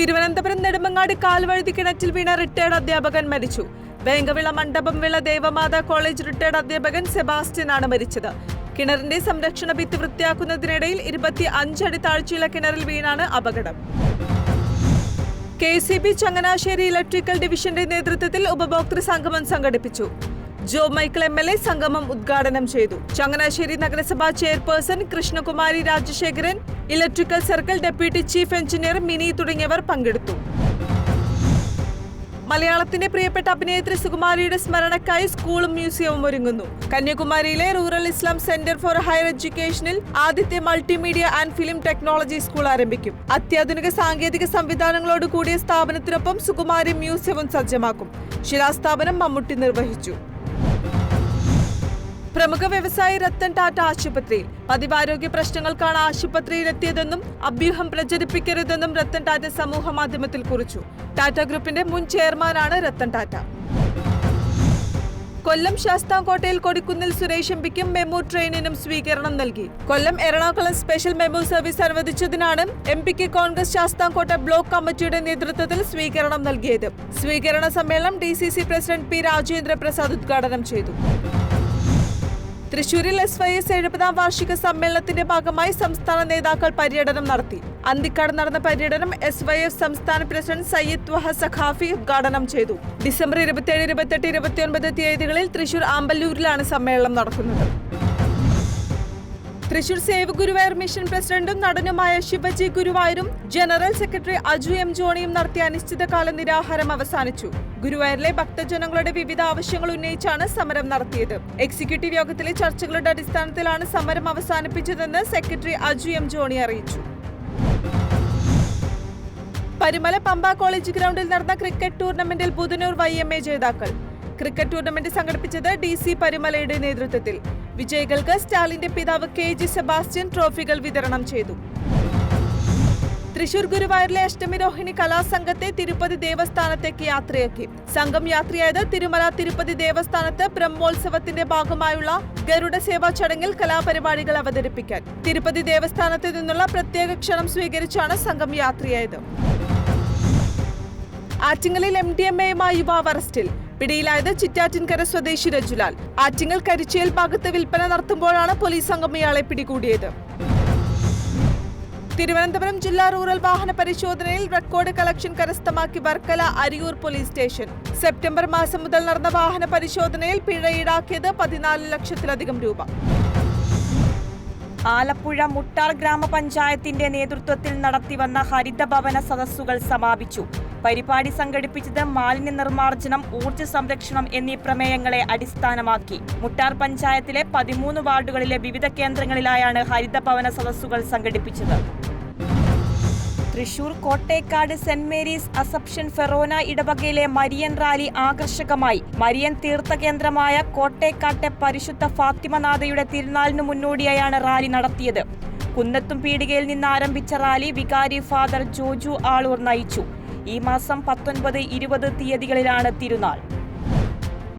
തിരുവനന്തപുരം നെടുമങ്ങാട് കാൽവഴുതി കിണറ്റിൽ വീണ റിട്ടയർഡ് അധ്യാപകൻ മരിച്ചു. വേങ്കവിള മണ്ഡപംവിള ദേവമാതാ കോളേജ് റിട്ടയർഡ് അധ്യാപകൻ സെബാസ്റ്റ്യനാണ് മരിച്ചത്. കിണറിന്റെ സംരക്ഷണ ഭിത്തി വൃത്തിയാക്കുന്നതിനിടയിൽ 25 അടി താഴ്ചയുള്ള കിണറിൽ വീണാണ് അപകടം. KCB ചങ്ങനാശ്ശേരി ഇലക്ട്രിക്കൽ ഡിവിഷന്റെ നേതൃത്വത്തിൽ ഉപഭോക്തൃ സംഗമം സംഘടിപ്പിച്ചു. ജോ മൈക്കിൾ MLA സംഗമം ഉദ്ഘാടനം ചെയ്തു. ചങ്ങനാശ്ശേരി നഗരസഭാ chairperson Krishnakumari Rajasekharan, electrical circle deputy chief engineer mini തുടങ്ങിയവർ പങ്കെടുത്തു. മലയാളത്തിന്റെ പ്രിയപ്പെട്ട അഭിനേത്രി സുകുമാരിയുടെ സ്മരണയ്ക്കായി സ്കൂളും മ്യൂസിയവും ഒരുങ്ങുന്നു. കന്യാകുമാരിയിലെ Noorul Islam centre for higher എഡ്യൂക്കേഷനിൽ ആദ്യത്തെ multimedia and film technology school ആരംഭിക്കും. അത്യാധുനിക സാങ്കേതിക സംവിധാനങ്ങളോട് കൂടിയ സ്ഥാപനത്തിനൊപ്പം സുകുമാരി മ്യൂസിയവും സജ്ജമാക്കും. ശിലാസ്ഥാപനം മമ്മൂട്ടി നിർവഹിച്ചു. പ്രമുഖ വ്യവസായി രത്തൻ ടാറ്റ ആശുപത്രിയിൽ. പതിവാരോഗ്യ പ്രശ്നങ്ങൾക്കാണ് ആശുപത്രിയിലെത്തിയതെന്നും അഭ്യൂഹം പ്രചരിപ്പിക്കരുതെന്നും രത്തൻ ടാറ്റ സമൂഹ മാധ്യമത്തിൽ കുറിച്ചു. ടാറ്റ ഗ്രൂപ്പിന്റെ മുൻ ചെയർമാനാണ് രത്തൻ ടാറ്റ. കൊല്ലം ശാസ്താംകോട്ടയിൽ കൊടിക്കുന്നിൽ സുരേഷ് MPക്കും മെമു ട്രെയിനിനും സ്വീകരണം നൽകി. Kollam Ernakulam special MEMU service അനുവദിച്ചതിനാണ് MPക്ക് കോൺഗ്രസ് ശാസ്താംകോട്ട ബ്ലോക്ക് കമ്മിറ്റിയുടെ നേതൃത്വത്തിൽ സ്വീകരണം നൽകിയത്. സ്വീകരണ സമ്മേളനം DCC president P Rajendra Prasad ഉദ്ഘാടനം ചെയ്തു. തൃശൂരിൽ SYS 70ാം വാർഷിക സമ്മേളനത്തിന്റെ ഭാഗമായി സംസ്ഥാന നേതാക്കൾ പര്യടനം നടത്തി. അന്തിക്കാട് നടന്ന പര്യടനം SYS സംസ്ഥാന പ്രസിഡന്റ് സയ്യിദ് ത്വഹ സഖാഫി ഉദ്ഘാടനം ചെയ്തു. ഡിസംബർ 27, 28, 29 തീയതികളിൽ തൃശൂർ ആമ്പല്ലൂരിലാണ് സമ്മേളനം നടക്കുന്നത്. തൃശൂർ സേവ് ഗുരുവായൂർ മിഷൻ പ്രസിഡന്റും നടനുമായ ശിവജി ഗുരുവായൂരും ജനറൽ സെക്രട്ടറി അജു M ജോണിയും നടത്തിയ അനിശ്ചിതകാല നിരാഹാരം അവസാനിച്ചു. ഗുരുവായൂരിലെ ഭക്തജനങ്ങളുടെ വിവിധ ആവശ്യങ്ങൾ ഉന്നയിച്ചാണ് സമരം നടത്തിയത്. എക്സിക്യൂട്ടീവ് യോഗത്തിലെ ചർച്ചകളുടെ അടിസ്ഥാനത്തിലാണ് സമരം അവസാനിപ്പിച്ചതെന്ന് സെക്രട്ടറി അജു M ജോണി അറിയിച്ചു. പരുമല പമ്പ കോളേജ് ഗ്രൗണ്ടിൽ നടന്ന ക്രിക്കറ്റ് ടൂർണമെന്റിൽ ബുധനൂർ YMA ജേതാക്കൾ. ക്രിക്കറ്റ് ടൂർണമെന്റ് സംഘടിപ്പിച്ചത് DC പരുമലയുടെ നേതൃത്വത്തിൽ. വിജയികൾക്ക് സ്റ്റാലിന്റെ പിതാവ് KG സെബാസ്റ്റ്യൻ ട്രോഫികൾ വിതരണം ചെയ്തു. തൃശൂർ ഗുരുവായൂരിലെ അഷ്ടമിരോഹിണി കലാസംഘത്തെ തിരുപ്പതി ദേവസ്ഥാനത്തേക്ക് യാത്രയാക്കി. സംഘം യാത്രയായത് തിരുമല തിരുപ്പതി ദേവസ്ഥാനത്ത് ബ്രഹ്മോത്സവത്തിന്റെ ഭാഗമായുള്ള ഗരുഡ സേവാ ചടങ്ങിൽ കലാപരിപാടികൾ അവതരിപ്പിക്കാൻ. തിരുപ്പതി ദേവസ്ഥാനത്ത് നിന്നുള്ള പ്രത്യേക ക്ഷണം സ്വീകരിച്ചാണ് സംഘം യാത്രയായത്. ആറ്റിങ്ങലിൽ MDMAയുമായി യുവാവ് അറസ്റ്റിൽ. പിടിയിലായത് ചിറ്റാറ്റിൻകര സ്വദേശി രജുലാൽ. ആറ്റിങ്ങൽ കരിച്ചേൽ ഭാഗത്ത് വിൽപ്പന നടത്തുമ്പോഴാണ് പോലീസ് സംഘം ഇയാളെ പിടികൂടിയത്. തിരുവനന്തപുരം ജില്ലാ റൂറൽ വാഹന പരിശോധനയിൽ റെക്കോർഡ് കളക്ഷൻ കരസ്ഥമാക്കി Varkala Ariyur police station. September മാസം മുതൽ നടന്ന വാഹന പരിശോധനയിൽ പിഴ ഈടാക്കിയത് 14 ലക്ഷത്തിലധികം രൂപ. ആലപ്പുഴ മുട്ടാർ ഗ്രാമപഞ്ചായത്തിന്റെ നേതൃത്വത്തിൽ നടത്തിവന്ന ഹരിതഭവന സദസ്സുകൾ സമാപിച്ചു. പരിപാടി സംഘടിപ്പിച്ചത് മാലിന്യ നിർമ്മാർജ്ജനം, ഊർജ്ജ സംരക്ഷണം എന്നീ പ്രമേയങ്ങളെ അടിസ്ഥാനമാക്കി. മുട്ടാർ പഞ്ചായത്തിലെ 13 വാർഡുകളിലെ വിവിധ കേന്ദ്രങ്ങളിലായാണ് ഹരിതഭവന സദസ്സുകൾ സംഘടിപ്പിച്ചത്. Thrissur Kottekkad saint Mary's assumption Forane ഇടവകയിലെ മരിയൻ റാലി ആകർഷകമായി. മരിയൻ തീർത്ഥകേന്ദ്രമായ കോട്ടേക്കാട്ടെ പരിശുദ്ധ ഫാത്തിമനാഥയുടെ തിരുനാളിനു മുന്നോടിയായാണ് റാലി നടത്തിയത്. കുന്നത്തും പീടികയിൽ നിന്ന് ആരംഭിച്ച റാലി വികാരി ഫാദർ ജോജു ആളൂർ നയിച്ചു. ഈ മാസം 19, 20 തീയതികളിലാണ് തിരുനാൾ.